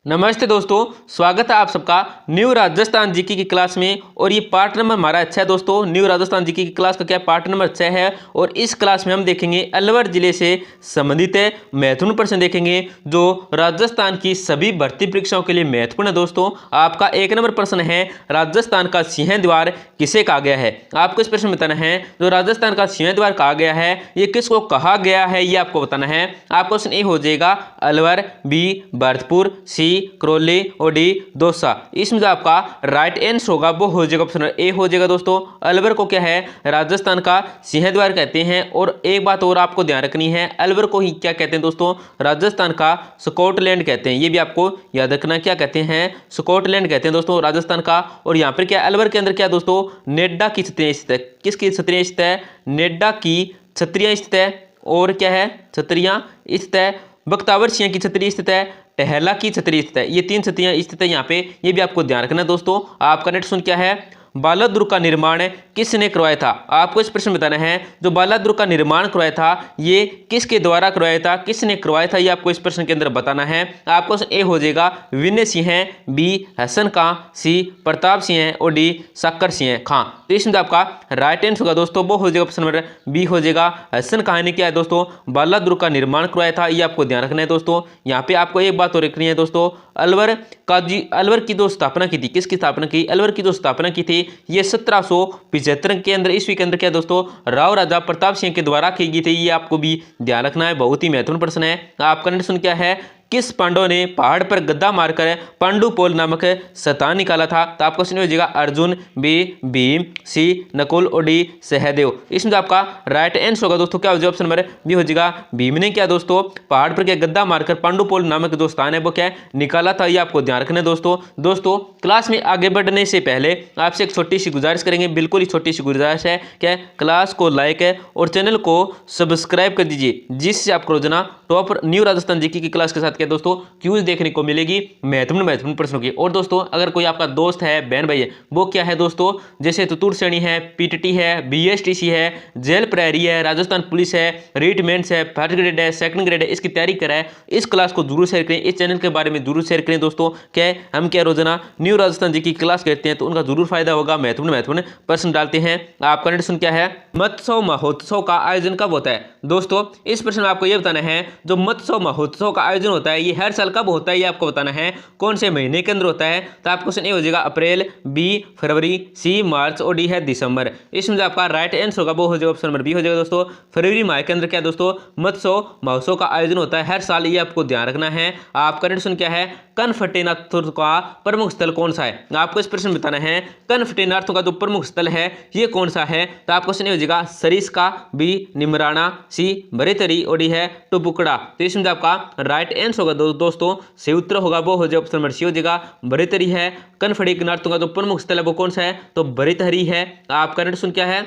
नमस्ते दोस्तों, स्वागत है आप सबका न्यू राजस्थान जीके की क्लास में। और ये पार्ट नंबर हमारा अच्छा है दोस्तों। न्यू राजस्थान जीके की क्लास का क्या पार्ट नंबर अच्छा है। और इस क्लास में हम देखेंगे अलवर जिले से संबंधित है महत्वपूर्ण प्रश्न देखेंगे जो राजस्थान की सभी भर्ती परीक्षाओं के लिए महत्वपूर्ण है दोस्तों। आपका एक नंबर प्रश्न है, राजस्थान का सिंह द्वार किसे कहा गया है। आपको इस प्रश्न में बताना है जो राजस्थान का सिंह द्वार कहा गया है ये किसको कहा गया है, ये आपको बताना है। आपका क्वेश्चन ए हो जाएगा अलवर, बी भरतपुर, सी करौली और डी दौसा। इसमें जो आपका राइट आंसर होगा वो हो जाएगा ऑप्शन ए हो जाएगा दोस्तों। अलवर को क्या है, राजस्थान का सिंह द्वार कहते हैं। और एक बात और आपको ध्यान रखनी है, अलवर को ही क्या कहते हैं दोस्तों, राजस्थान का स्कॉटलैंड कहते हैं। ये भी आपको याद रखना, क्या कहते हैं, स्कॉटलैंड कहते हैं दोस्तों राजस्थान का। और यहाँ पर क्या अलवर के अंदर क्या दोस्तों, नेडा की छतरियां स्थित है। किसकी छतरियां स्थित है, नेडा की छतरियां स्थित है। और क्या है, छतरियां स्थित है। बख्तावर सिंह की छतरी स्थित है, टहला की छतरी स्थित है। ये तीन छतरियां स्थित है यहाँ पे, ये भी आपको ध्यान रखना है दोस्तों। आपका नेक्स्ट सुन क्या है, बालादुर्ग का निर्माण किसने करवाया था। आपको इस प्रश्न में बताना है जो बालादुर्ग का निर्माण करवाया था ये किसके द्वारा करवाया था, किसने करवाया था, ये आपको इस प्रश्न के अंदर बताना है। आपको ए हो जाएगा विनय सिंह, बी हसन खां, सी प्रताप सिंह और डी शक्कर सिंह खां। तो इसमें आपका राइट आंसर होगा दोस्तों वो हो जाएगा ऑप्शन नंबर बी हो जाएगा। हसन खां ने क्या है दोस्तों, बालादुर्ग का निर्माण करवाया था। ये आपको ध्यान रखना है दोस्तों। यहाँ पे आपको एक बात और रखनी है दोस्तों, अलवर की जो स्थापना की थी, किसकी स्थापना की, अलवर की जो स्थापना की थी ये 1775 के अंदर ईस्वी के अंदर क्या दोस्तों, राव राजा प्रताप सिंह के द्वारा की गई थी। ये आपको भी ध्यान रखना है, बहुत ही महत्वपूर्ण प्रश्न है। आपका नेक्स्ट सुन क्या है, किस पांडव ने पहाड़ पर गद्दा मारकर पांडुपोल नामक शैतान निकाला था। तो आपका क्वेश्चन हो जाएगा अर्जुन, बी भीम, सी नकुल और डी सहदेव। इसमें जो आपका राइट आंसर होगा दोस्तों क्या हो जाएगा ऑप्शन नंबर बी हो जाएगा। भीम ने क्या दोस्तों, पहाड़ पर क्या गद्दा मारकर पांडुपोल नामक जो स्थान है वो क्या निकाला था। ये आपको ध्यान रखना है दोस्तों क्लास में आगे बढ़ने से पहले आपसे एक छोटी सी गुजारिश करेंगे, बिल्कुल ही छोटी सी गुजारिश है, क्या क्लास को लाइक है और चैनल को सब्सक्राइब कर दीजिए, जिससे आपको रोजाना टॉप न्यू राजस्थान जीके की क्लास के साथ क्या दोस्तों क्यूज देखने को मिलेगी महत्वपूर्ण प्रश्नों की। और दोस्तों अगर कोई आपका दोस्त है, बहन भाई है, वो क्या है दोस्तों, जैसे तुतुर श्रेणी है, पीटीटी है, बीएसटीसी है, जेल प्रहरी है, राजस्थान पुलिस है, रीटमेंट्स है, फर्स्ट ग्रेड है, सेकंड ग्रेड है, इसकी तैयारी कराए, इस क्लास को जरूर शेयर करें, इस चैनल के बारे में जरूर शेयर करें दोस्तों। क्या है, हम क्या रोजाना न्यू राजस्थान जीके की क्लास करते हैं तो उनका जरूर फायदा होगा, महत्वपूर्ण प्रश्न डालते हैं। आपका नेक्स्ट क्या है, मत्स्य महोत्सव का आयोजन कब होता है। दोस्तों इस प्रश्न में आपको यह बताना है जो मत्स्य महोत्सव का आयोजन होता है ये हर साल कब होता है, ये आपको बताना है कौन से महीने के अंदर होता है। तो आपको क्वेश्चन ए हो जाएगा अप्रैल, बी फरवरी, सी मार्च और डी है दिसंबर। इसमें जो आपका राइट आंसर होगा वो हो जाएगा ऑप्शन नंबर बी हो जाएगा दोस्तों। फरवरी माह के अंदर क्या दोस्तों, मत्स्य महोत्सव का आयोजन होता है हर साल, ये आपको ध्यान रखना है। आपका नेक्स्ट क्या है, कनफटेनाथुर का प्रमुख स्थल कौन सा है। आपको इस प्रश्न में बताना है कनफटेनाथुर का जो प्रमुख स्थल है ये कौन सा है। तो आपको क्वेश्चन हो जाएगा सरिस्का, बी निमराना, सी बरेतरी और डी है टुपुकड़ा। तो इसमें आपका राइट आंसर होगा दोस्तों सही उत्तर होगा वो हो जाएगा ऑप्शन नंबर सी हो जाएगा बरेतरी है। कनफटेनाथुर का जो प्रमुख स्थल है वो कौन सा है, तो बरेतरी है। आपका नेक्स्ट क्या है,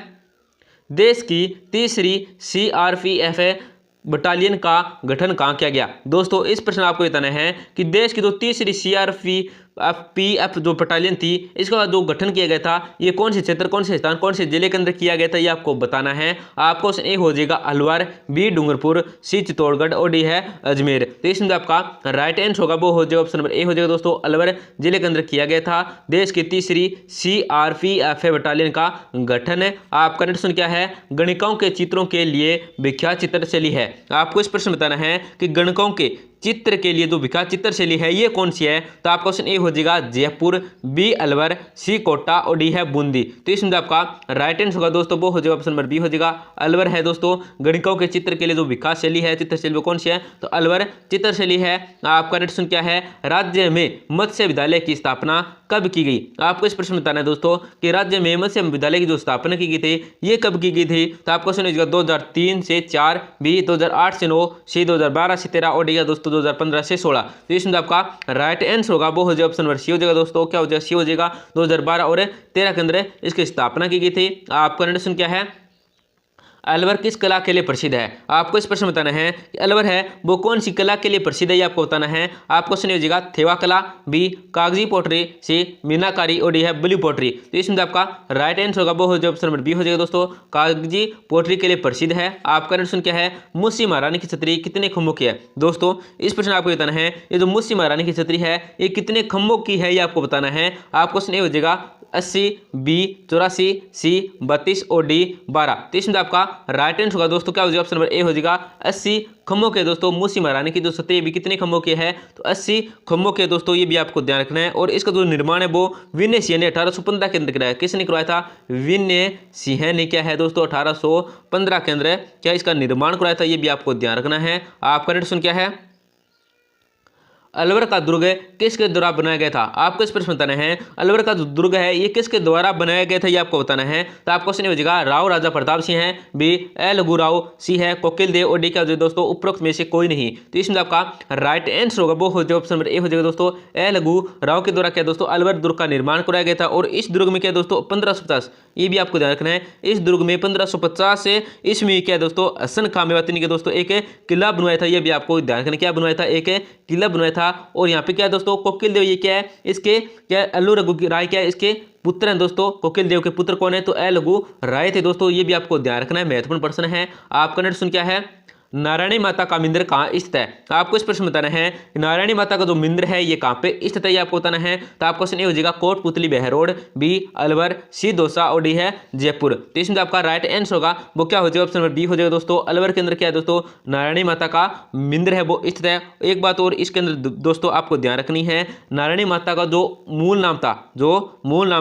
देश की तीसरी सीआरपीएफ बटालियन का गठन कहाँ किया गया। दोस्तों इस प्रश्न आपको बताना है कि देश की जो तीसरी सीआरपीएफ जो बटालियन थी इसका जो गठन किया गया था ये कौन से क्षेत्र, कौन से स्थान, कौन से जिले के अंदर किया गया था, ये आपको बताना है। आपको ए हो जाएगा अलवर, बी डूंगरपुर, सी चित्तौड़गढ़ और डी है अजमेर। तो इसमें आपका राइट आंसर होगा वो हो जाएगा ऑप्शन नंबर ए हो जाएगा दोस्तों, अलवर जिले के अंदर किया गया था देश की तीसरी सीआरपीएफ बटालियन का गठन है। आपका नेक्स्ट क्या है, गणिकाओं के चित्रों के लिए विख्यात चित्रशैली है। आपको इस प्रश्न बताना है कि गणकों के चित्र के लिए जो विख्यात चित्र शैली है ये कौन सी है। तो आपका क्वेश्चन ए हो जाएगा जयपुर, बी अलवर, सी कोटा और डी है बूंदी। तो इसमें आपका राइट आंसर होगा दोस्तों वो हो जाएगा ऑप्शन नंबर बी हो जाएगा अलवर है दोस्तों। गणिकों के चित्र के लिए जो विकास शैली है, चित्र शैली वो कौन सी है, तो अलवर चित्र शैली है। आपका नेक्स्ट क्या है, राज्य में मत्स्य विद्यालय की स्थापना कब की गई। आपको इस प्रश्न में बताना है दोस्तों कि राज्य में मत्स्य विद्यालय की जो स्थापना की गई थी ये कब की गई थी। तो आपको क्वेश्चन हो जाएगा 2003 से 4, बी 2008 से 9, सी 2012 से 13 और डी है दोस्तों 2015 से 16। तो इसमें आपका राइट आंसर होगा वो हो जाएगा ऑप्शन नंबर सी हो जाएगा दोस्तों। क्या हो जाएगा, सी हो जाएगा 2012 और 13 के अंदर इसकी स्थापना की गई थी। आपका नेक्स्ट क्या है, अलवर किस कला के लिए प्रसिद्ध है? आपको इस प्रश्न में बताना है कि अलवर है वो कौन सी कला के लिए प्रसिद्ध है, ये आपको बताना है। आपको क्वेश्चन हो जाएगा थेवा कला, बी कागजी पोट्री, सी मीनाकारी और डी है ब्लू पोट्री। तो इसमें आपका राइट आंसर होगा वो हो जाएगा ऑप्शन नंबर बी हो जाएगा दोस्तों, कागजी पोट्री के लिए प्रसिद्ध है। आपका प्रश्न क्या है, मुंशी महारानी की छतरी कितने खंभों की है? दोस्तों इस प्रश्न आपको बताना है ये जो मुंशी महारानी की छतरी है ये कितने खंभों की है, ये आपको बताना है। आपको क्वेश्चन ये हो जाएगा 80, बी 84, सी 32 और डी 12। तो इसमें आपका राइट आंसर होगा दोस्तों क्या हो जाएगा ऑप्शन नंबर ए हो जाएगा 80 खंभों के। दोस्तों मुंशी महारानी की जो छतरी भी कितने खंभों के है, तो 80 खंभों के दोस्तों, ये भी आपको ध्यान रखना है। और इसका जो निर्माण है वो विनय सिंह ने 1815 के अंदर कराया। किसने करवाया था? विनय सिंह ने क्या है दोस्तों 1815 के अंदर क्या इसका निर्माण कराया था, ये भी आपको ध्यान रखना है। आपका प्रश्न क्या है, अलवर का दुर्ग किसके द्वारा बनाया गया था? आपको इस प्रश्न बताना है अलवर का जो दुर्ग है ये किसके द्वारा बनाया गया था, ये आपको बताना है। तो आपको क्वेश्चन हो जाएगा राव राजा प्रताप सिंह है, बी लघु राव, सी है कोकिल देव और डी क्या दोस्तों उपरोक्त में से कोई नहीं। तो इसमें आपका राइट आंसर होगा वो हो जाएगा ऑप्शन नंबर ए हो जाएगा दोस्तों, लघु राव के द्वारा क्या दोस्तों अलवर दुर्ग का निर्माण कराया गया था। और इस दुर्ग में क्या दोस्तों 1550, ये भी आपको ध्यान रखना है, इस दुर्ग में 1550 से इसमें क्या दोस्तों हसन खां मेवाती ने दोस्तों एक किला बनवाया था, ये भी आपको ध्यान रखना, क्या बनवाया था? एक किला बनवाया था। और यहाँ पे क्या है दोस्तों कोकिल देव, ये क्या है इसके क्या अल्लू रघु राय क्या है इसके पुत्र हैं दोस्तों। कोकिल देव के पुत्र कौन है? तो लघु राय थे दोस्तों, ये भी आपको ध्यान रखना है, महत्वपूर्ण प्रश्न है। आपका नेक्स्ट सुन क्या है, नारायणी माता का मंदिर कहाँ स्थित है? आपको इस प्रश्न बताना है नारायणी माता का जो मंदिर है ये कहाँ पे स्थित है, ये आपको बताना है। तो आपको क्वेश्चन ये हो जाएगा कोटपुतली बहरोड, बी अलवर, सी दौसा और डी है जयपुर। तो इसमें आपका राइट आंसर होगा वो क्या हो जाएगा ऑप्शन नंबर बी हो जाएगा दोस्तों, अलवर के अंदर क्या है दोस्तों नारायणी माता का मंदिर है वो स्थित है। एक बात और इसके अंदर दोस्तों आपको ध्यान रखनी है, नारायणी माता का जो मूल नाम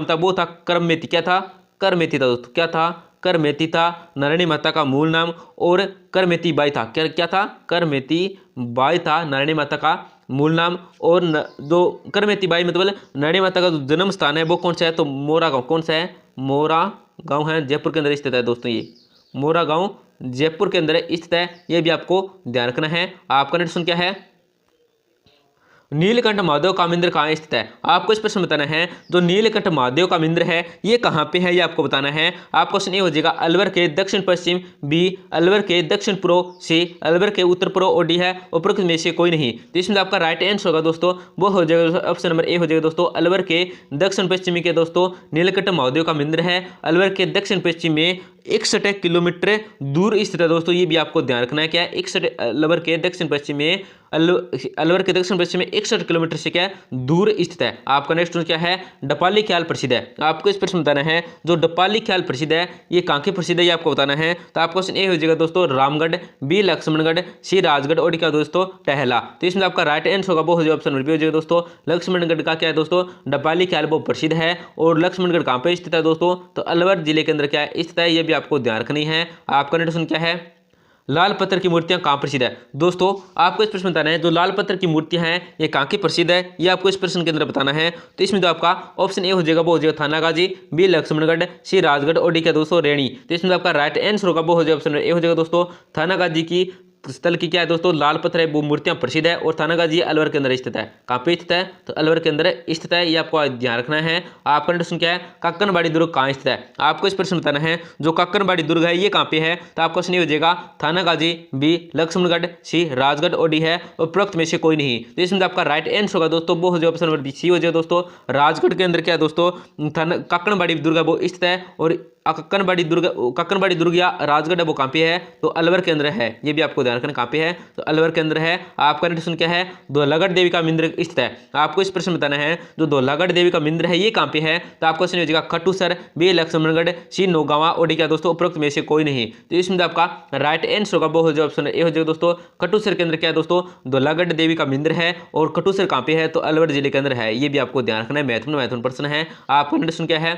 था वो था करमेती, क्या था? करमेती था दोस्तों, क्या था? करमेती था नारायणी माता का मूल नाम। और करमेती बाई था, क्या था? करमेती बाई था नारायणी माता का मूल नाम। और जो करमेती बाई मतलब नारायणी माता का जो जन्म स्थान है वो कौन सा है? तो मोरा गांव। कौन सा है? मोरा गांव है, जयपुर के अंदर स्थित है दोस्तों, ये मोरा गांव जयपुर के अंदर स्थित है, ये भी आपको ध्यान रखना है। आपका नेक्स्ट क्या है, नीलकंठ महादेव का मंदिर कहाँ स्थित है? आपको इस प्रश्न बताना है जो नीलकंठ महादेव का मंदिर है ये कहाँ पे है, ये आपको बताना है। आपको क्वेश्चन ये हो जाएगा अलवर के दक्षिण पश्चिम, बी अलवर के दक्षिण पूर्व, सी अलवर के उत्तर पूर्व और डी है उपरोक्त में से कोई नहीं। तो इसमें आपका राइट आंसर होगा दोस्तों वो हो जाएगा ऑप्शन नंबर ए हो जाएगा दोस्तों, अलवर के दक्षिण पश्चिमी के दोस्तों नीलकंठ महादेव का मंदिर है। अलवर के दक्षिण पश्चिम में 61 किलोमीटर दूर स्थित है दोस्तों, ये भी आपको ध्यान रखना है। क्या है? 61 अलवर के दक्षिण पश्चिम में अलवर के दक्षिण पश्चिम में 61 किलोमीटर से क्या दूर स्थित है। आपका नेक्स्ट क्या है, डपाली ख्याल प्रसिद्ध है। आपको इस प्रश्न बताना है जो डपाली ख्याल प्रसिद्ध है ये कहाँ के प्रसिद्ध है, ये आपको बताना है। तो आपका क्वेश्चन ए हो जाएगा दोस्तों रामगढ़, बी लक्ष्मणगढ़, सी राजगढ़ और डी क्या दोस्तों टहला। तो इसमें आपका राइट आंसर होगा वो हो जाएगा ऑप्शन नंबर बी हो जाएगा दोस्तों, लक्ष्मणगढ़ का क्या है दोस्तों डपाली ख्याल वो प्रसिद्ध है। और लक्ष्मणगढ़ कहाँ पे स्थित है दोस्तों, तो अलवर जिले के अंदर क्या है स्थित है, ये भी आपको ध्यान रखनी है। आपका नेक्स्ट क्या है, लाल पत्थर की मूर्तियां कहाँ प्रसिद्ध है? दोस्तों आपको इस प्रश्न बताना है जो लाल पत्थर की मूर्तियां हैं ये कहाँ की प्रसिद्ध है, ये आपको इस प्रश्न के अंदर बताना है। तो इसमें तो आपका ऑप्शन ए हो जाएगा वो हो जाएगा थानागाजी, बी लक्ष्मणगढ़, सी राजगढ़ और डी क्या दोस्तों रेणी। तो इसमें आपका राइट आंसर होगा वो हो जाएगा ऑप्शन ए हो जाएगा दोस्तों, थानागाजी की स्थल की क्या है दोस्तों लाल पत्थर है वो मूर्तियां प्रसिद्ध है। और थानागाजी अलवर के अंदर स्थित है। कहाँ पे स्थित है, तो अलवर के अंदर स्थित है, ये आपको ध्यान रखना है। आपका प्रश्न क्या है, काकनबाड़ी दुर्ग कहाँ स्थित है? आपको इस प्रश्न बताना है जो काकनबाड़ी दुर्ग है ये कहाँ पे है। तो आपका क्वेश्चन ये हो जाएगा थानागाजी, बी लक्ष्मणगढ़, सी राजगढ़ और डी है उपरोक्त में से कोई नहीं। तो इसमें आपका राइट आंसर होगा दोस्तों वो हो जाएगा ऑप्शन नंबर बी सी हो जाएगा दोस्तों, राजगढ़ के अंदर क्या है दोस्तों काकनबाड़ी दुर्ग वो स्थित है। और काकनबाड़ी दुर्ग या राजगढ़ वो कहाँ पे है, तो अलवर के अंदर है, ये भी आपको ध्यान रखना कहाँ पे है, तो अलवर के अंदर है। आपका प्रश्न क्या है, धौलागढ़ देवी का मंदिर स्थित है। आपको इस प्रश्न बताना है जो धौलागढ़ देवी का मंदिर है ये कहाँ पे है। तो आपको क्वेश्चन हो जाएगा खट्टूसर, बी लक्ष्मणगढ़, सी नौगावा और डी क्या दोस्तों उपरोक्त में से कोई नहीं। तो इसमें आपका राइट आंसर होगा वो हो जाएगा ऑप्शन ए हो जाएगा दोस्तों, खट्टूसर के अंदर क्या है दोस्तों धौलागढ़ देवी का मंदिर है। और खट्टूसर कहाँ पे है, तो अलवर जिले के अंदर है, ये भी आपको ध्यान रखना है, महत्वपूर्ण प्रश्न है। आपका प्रश्न क्या है,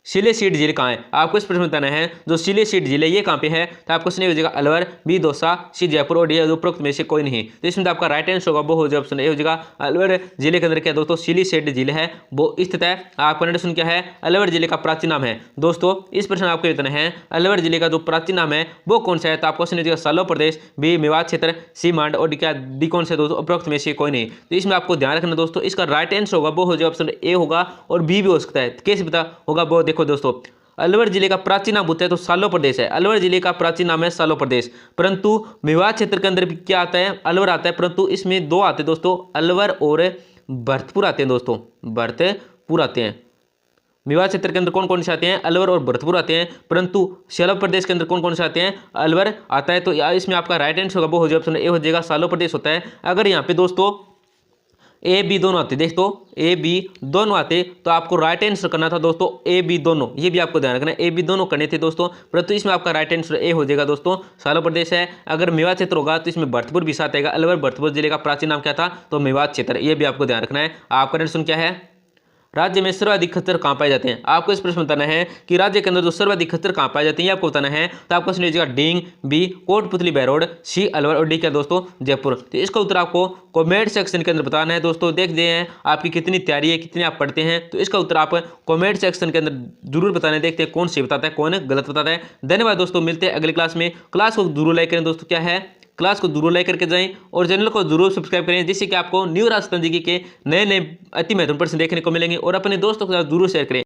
सिलेसीट जिले कहाँ है? आपको इस प्रश्न में बताना है जो सिलेसीट जिले ये कहाँ पे है। तो आपको क्वेश्चन हो जाएगा अलवर, बी दौसा, सी जयपुर और डी उपरोक्त में से कोई नहीं। तो इसमें आपका राइट आंसर होगा वो हो जाएगा ऑप्शन ए हो जाएगा अलवर जिले के अंदर क्या दोस्तों सिलेसीट जिले है वो स्थित है। आपका प्रश्न क्या है, अलवर जिले का प्राचीन नाम है। दोस्तों इस प्रश्न आपको बताना है अलवर जिले का जो प्राचीन नाम है वो कौन सा है। तो आपको क्वेश्चन हो जाएगा सालो प्रदेश, बी मेवात क्षेत्र, सी मांड और डी क्या डी कौन सा दोस्तों उपरोक्त में से कोई नहीं। तो इसमें आपको ध्यान रखना दोस्तों इसका राइट आंसर होगा वो हो जाएगा ऑप्शन ए होगा और बी भी हो सकता है। कैसे पता होगा वो देखो दोस्तों, अलवर जिले का प्राचीन नाम पूछता है तो सालो प्रदेश है। अलवर जिले का प्राचीन नाम है सालो प्रदेश। परंतु मेवात क्षेत्र के अंदर भी क्या आता है, अलवर आता है, परंतु इसमें दो आते हैं दोस्तों, अलवर और भरतपुर आते हैं दोस्तों, भरतपुर आते हैं। मेवात क्षेत्र के अंदर कौन कौन से आते हैं, अलवर और भरतपुर आते हैं, परंतु सालो प्रदेश के अंदर कौन कौन से आते हैं, अलवर आता है। तो इसमें आपका राइट आंसर होगा वो हो जाएगा ऑप्शन ए हो जाएगा, सालो प्रदेश होता है। अगर यहाँ पे दोस्तों ए बी दोनों आते, देख तो ए बी दोनों आते तो आपको राइट आंसर करना था दोस्तों ए बी दोनों, ये भी आपको ध्यान रखना है, ए बी दोनों करने थे दोस्तों, परंतु इसमें आपका राइट आंसर ए हो जाएगा दोस्तों, सालो प्रदेश है। अगर मेवात क्षेत्र होगा तो इसमें भरतपुर भी साथ आएगा। अलवर भरतपुर जिले का प्राचीन नाम क्या था, तो मेवात क्षेत्र, ये भी आपको ध्यान रखना है। आपका आंसर क्या है, राज्य में सर्वाधिक खच्चर कहाँ पाए जाते हैं। आपको इस प्रश्न बताना है कि राज्य के अंदर जो सर्वाधिक खच्चर कहाँ पाए जाते हैं, ये आपको बताना है। तो आपको सुनिए जाएगा डींग, बी कोटपुतली बहरोड, सी अलवर और डी क्या दोस्तों जयपुर। तो इसका उत्तर आपको कमेंट सेक्शन के अंदर बताना है दोस्तों। देखते हैं आपकी कितनी तैयारी है, कितनी आप पढ़ते हैं, तो इसका उत्तर आप कमेंट सेक्शन के अंदर जरूर बताना है। देखते हैं कौन सही बताता है, कौन गलत बताता है। धन्यवाद दोस्तों, मिलते हैं अगली क्लास में। क्लास को जरूर लाइक करें दोस्तों, क्या है, क्लास को जरूर लाइक करके जाएं और चैनल को जरूर सब्सक्राइब करें, जिससे कि आपको न्यू राजस्थान जीके के नए नए अति महत्वपूर्ण प्रश्न देखने को मिलेंगे और अपने दोस्तों के साथ जरूर शेयर करें।